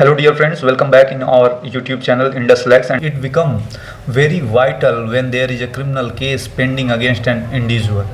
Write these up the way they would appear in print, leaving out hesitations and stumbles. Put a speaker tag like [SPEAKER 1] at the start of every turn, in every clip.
[SPEAKER 1] Hello dear friends, welcome back in our YouTube channel IndusLex, and it become very vital when there is a criminal case pending against an individual.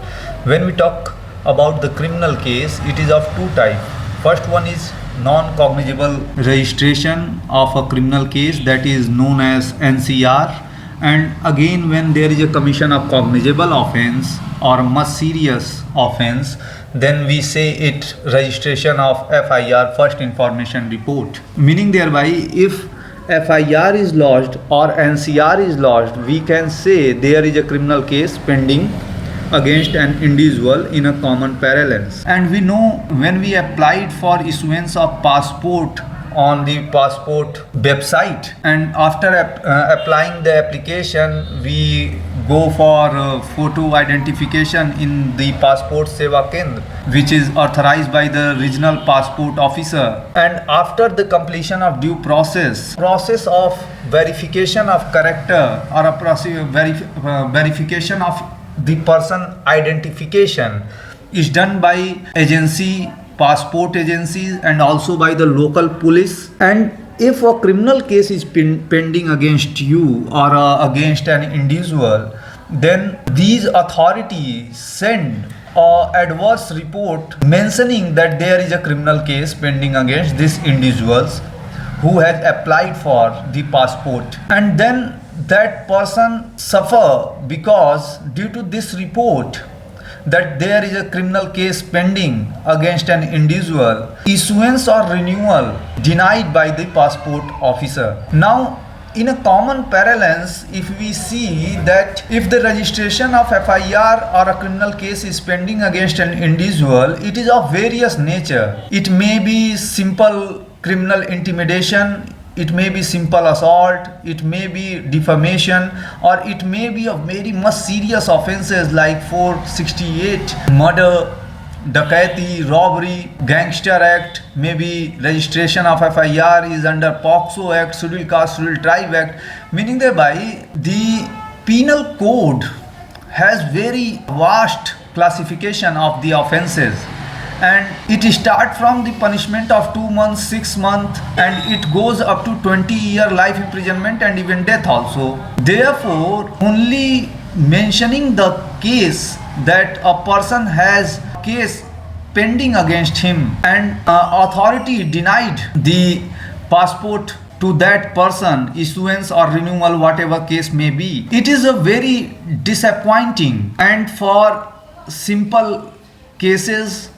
[SPEAKER 1] When we talk about the criminal case, it is of two types. First one is non-cognizable registration of a criminal case, that is known as NCR, and again when there is a commission of cognizable offense or much serious offense, then we say it registration of FIR, first information report, meaning thereby if FIR is lodged or NCR is lodged, we can say there is a criminal case pending against an individual in a common parlance. And we know when we applied for issuance of passport on the passport website, and after applying the application we go for photo identification in the passport seva kendra, which is authorized by the regional passport officer, and after the completion of due process of verification of character or a verification of the person identification is done by agency, passport agencies, and also by the local police. And if a criminal case is pending against you or against an individual, then these authorities send an adverse report mentioning that there is a criminal case pending against these individuals who has applied for the passport, and then that person suffer because due to this report that there is a criminal case pending against an individual, issuance or renewal denied by the passport officer. Now, in a common parlance, if we see that if the registration of FIR or a criminal case is pending against an individual, it is of various nature. It may be simple criminal intimidation, it may be simple assault, it may be defamation, or it may be of very much serious offenses like 468, murder, dacoity, robbery, gangster act, maybe registration of FIR is under POCSO Act, Scheduled Caste, Scheduled Tribe Act, meaning thereby the penal code has very vast classification of the offenses, and it starts from the punishment of 2 months, 6 months, and it goes up to 20-year life imprisonment and even death also. Therefore, only mentioning the case that a person has case pending against him and authority denied the passport to that person, issuance or renewal, whatever case may be, it is a very disappointing. And for simple cases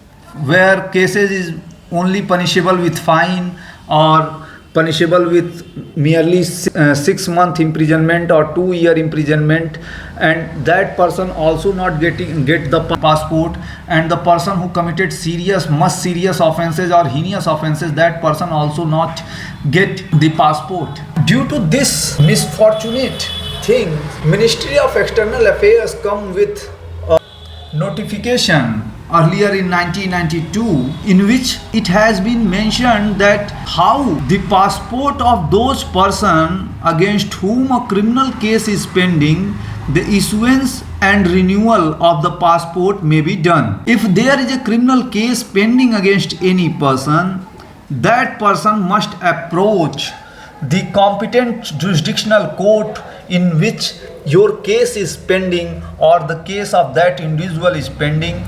[SPEAKER 1] where cases is only punishable with fine or punishable with merely 6 month imprisonment or 2 year imprisonment, and that person also not get the passport, and the person who committed much serious offenses or heinous offenses, that person also not get the passport. Due to this misfortunate thing, Ministry of External Affairs come with a notification earlier in 1992, in which it has been mentioned that how the passport of those person against whom a criminal case is pending, the issuance and renewal of the passport may be done. If there is a criminal case pending against any person, that person must approach the competent jurisdictional court in which your case is pending or the case of that individual is pending,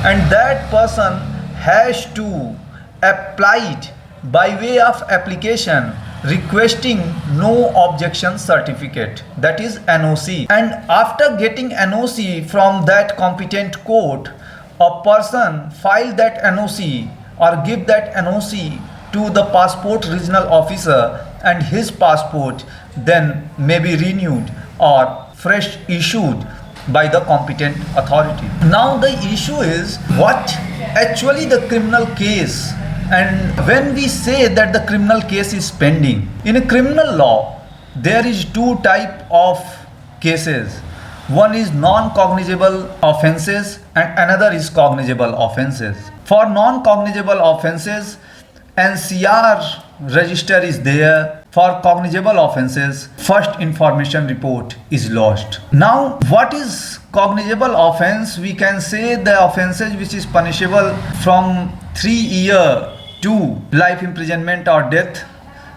[SPEAKER 1] and that person has to apply it by way of application requesting no objection certificate, that is NOC. And after getting NOC from that competent court, a person file that NOC or give that NOC to the passport regional officer, and his passport then may be renewed or fresh issued by the competent authority. Now the issue is what actually the criminal case, and when we say that the criminal case is pending, in a criminal law there is two type of cases. One is non-cognizable offenses and another is cognizable offenses. For non-cognizable offenses, NCR register is there. For cognizable offenses, first information report is lodged. Now, what is cognizable offense? We can say the offenses which is punishable from 3 years to life imprisonment or death,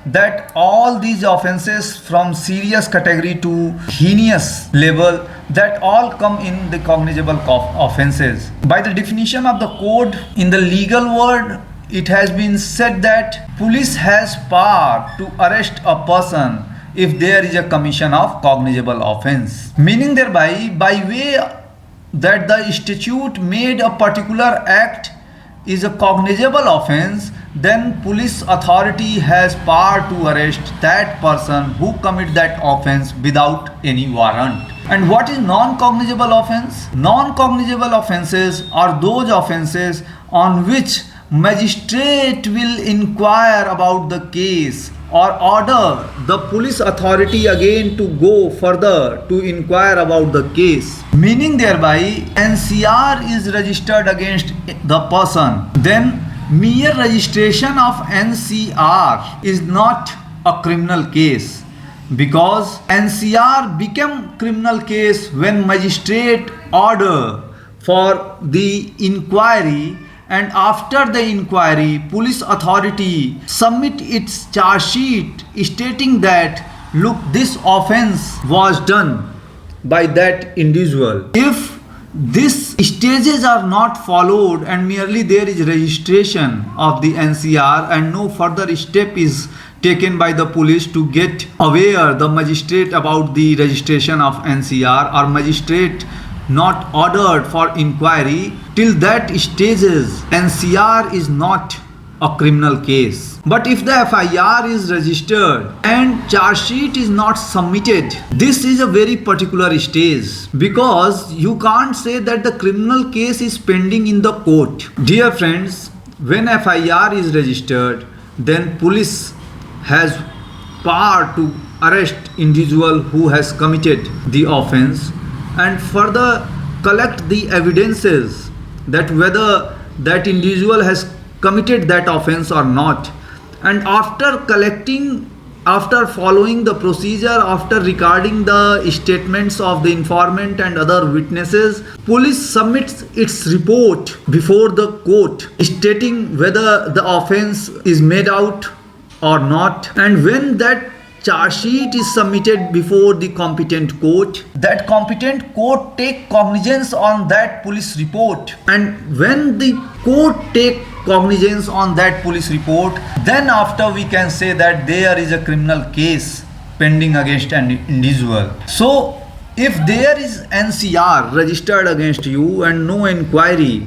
[SPEAKER 1] that all these offenses from serious category to heinous level, that all come in the cognizable offenses. By the definition of the code in the legal world, it has been said that police has power to arrest a person if there is a commission of cognizable offense, meaning thereby by way that the statute made a particular act is a cognizable offense, then police authority has power to arrest that person who commit that offense without any warrant. And what is non-cognizable offense? Non-cognizable offenses are those offenses on which magistrate will inquire about the case or order the police authority again to go further to inquire about the case, meaning thereby NCR is registered against the person, then mere registration of NCR is not a criminal case, because NCR became criminal case when magistrate order for the inquiry, and after the inquiry police authority submit its charge sheet stating that look, this offense was done by that individual. If these stages are not followed and merely there is registration of the NCR and no further step is taken by the police to get aware the magistrate about the registration of NCR, or magistrate not ordered for inquiry, till that stages NCR is not a criminal case. But if the FIR is registered and charge sheet is not submitted, this is a very particular stage, because you can't say that the criminal case is pending in the court. Dear friends, when FIR is registered, then police has power to arrest individual who has committed the offense and further collect the evidences that whether that individual has committed that offense or not. And after collecting, after following the procedure, after recording the statements of the informant and other witnesses, police submits its report before the court stating whether the offense is made out or not. And when that charge sheet is submitted before the competent court, that competent court take cognizance on that police report, and when the court take cognizance on that police report, then after we can say that there is a criminal case pending against an individual. So if there is NCR registered against you and no inquiry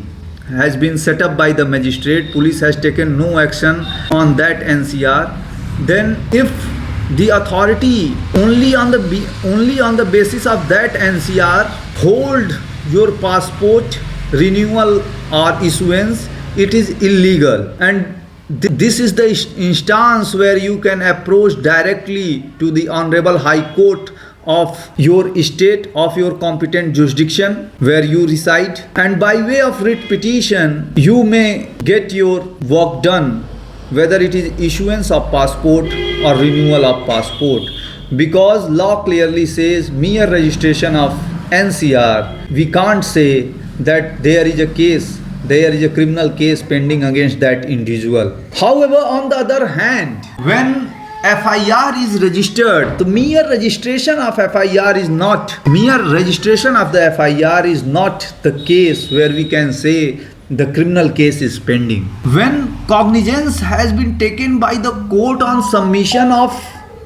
[SPEAKER 1] has been set up by the magistrate, police has taken no action on that NCR, then if the authority only on the basis of that NCR hold your passport renewal or issuance, it is illegal. And this is the instance where you can approach directly to the Honorable High Court of your state, of your competent jurisdiction where you reside, and by way of writ petition you may get your work done, whether it is issuance of passport or renewal of passport, because law clearly says mere registration of NCR, we can't say that there is a criminal case pending against that individual. However, on the other hand, when FIR is registered, the mere registration of the FIR is not the case where we can say the criminal case is pending. When cognizance has been taken by the court on submission of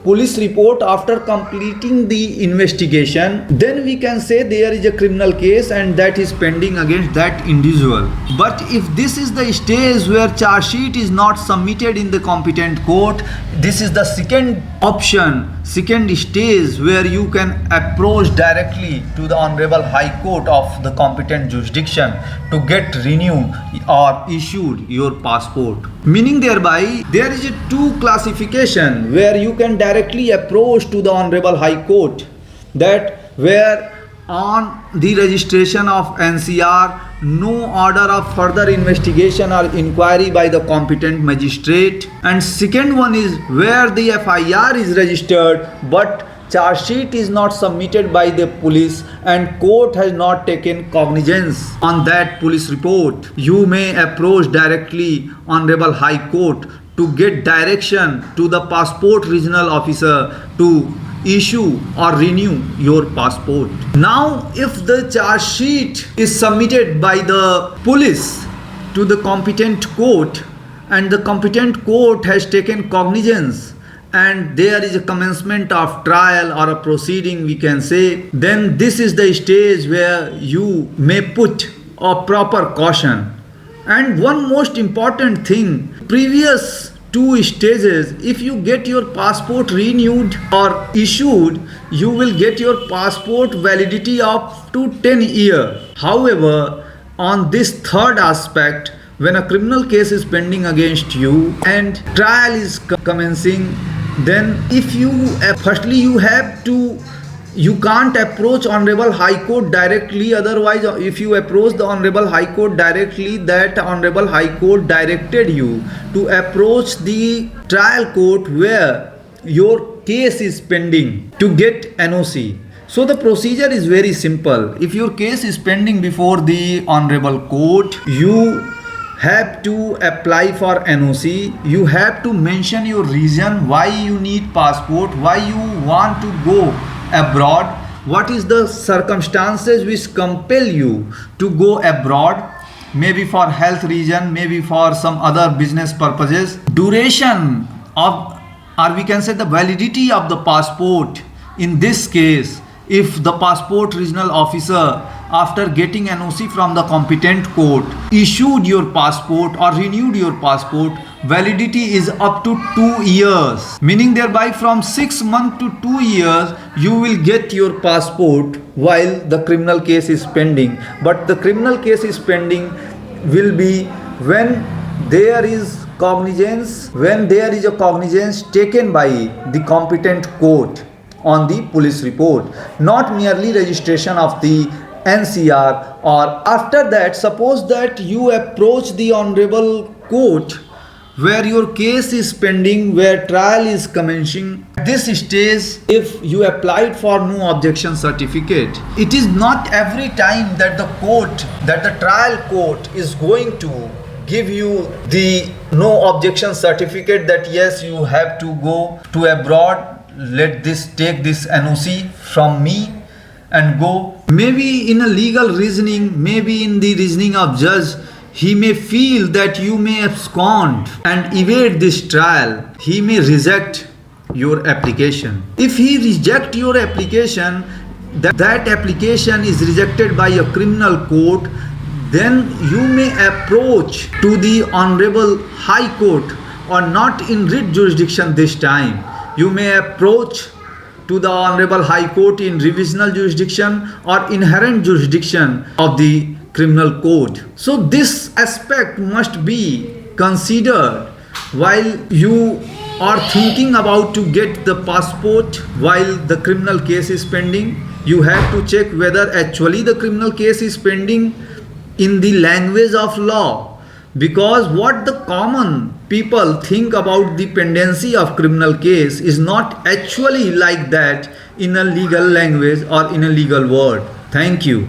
[SPEAKER 1] police report after completing the investigation, then we can say there is a criminal case and that is pending against that individual. But if this is the stage where charge sheet is not submitted in the competent court, this is the second option, second stage where you can approach directly to the Honorable High Court of the competent jurisdiction to get renewed or issued your passport. Meaning thereby there is a two classification where you can directly approach to the Honorable High Court, that where on the registration of NCR no order of further investigation or inquiry by the competent magistrate, and second one is where the FIR is registered but charge sheet is not submitted by the police and court has not taken cognizance on that police report. You may approach directly Honorable High Court to get direction to the passport regional officer to issue or renew your passport. Now, if the charge sheet is submitted by the police to the competent court and the competent court has taken cognizance and there is a commencement of trial or a proceeding, we can say, then this is the stage where you may put a proper caution. And one most important thing, previous two stages, if you get your passport renewed or issued, you will get your passport validity up to 10 years. However, on this third aspect, when a criminal case is pending against you and trial is commencing, then if you firstly you can't approach Honorable High Court directly. Otherwise, if you approach the Honorable High Court directly, that Honorable High Court directed you to approach the trial court where your case is pending to get NOC. So the procedure is very simple. If your case is pending before the Honorable Court, you have to apply for NOC. You have to mention your reason why you need passport, why you want to go abroad, what is the circumstances which compel you to go abroad, maybe for health reason, maybe for some other business purposes, duration of, or we can say the validity of the passport. In this case, if the passport regional officer, after getting NOC from the competent court, issued your passport or renewed your passport, validity is up to 2 years, meaning thereby from 6 months to 2 years you will get your passport while the criminal case is pending. But the criminal case is pending will be when there is cognizance, when there is a cognizance taken by the competent court on the police report, not merely registration of the NCR. Or after that, suppose that you approach the honorable court where your case is pending, where trial is commencing. At this stage, if you applied for no objection certificate, it is not every time that the court, that the trial court is going to give you the no objection certificate that yes, you have to go to abroad, take this NOC from me and go. Maybe in a legal reasoning, maybe in the reasoning of judge, he may feel that you may abscond and evade this trial. He may reject your application. If he reject your application, that application is rejected by a criminal court, then you may approach to the Honorable High Court, or not in writ jurisdiction this time. You may approach to the Honorable High Court in revisional jurisdiction or inherent jurisdiction of the criminal code. So this aspect must be considered while you are thinking about to get the passport while the criminal case is pending. You have to check whether actually the criminal case is pending in the language of law, because what the common people think about the pendency of criminal case is not actually like that in a legal language or in a legal word. Thank you.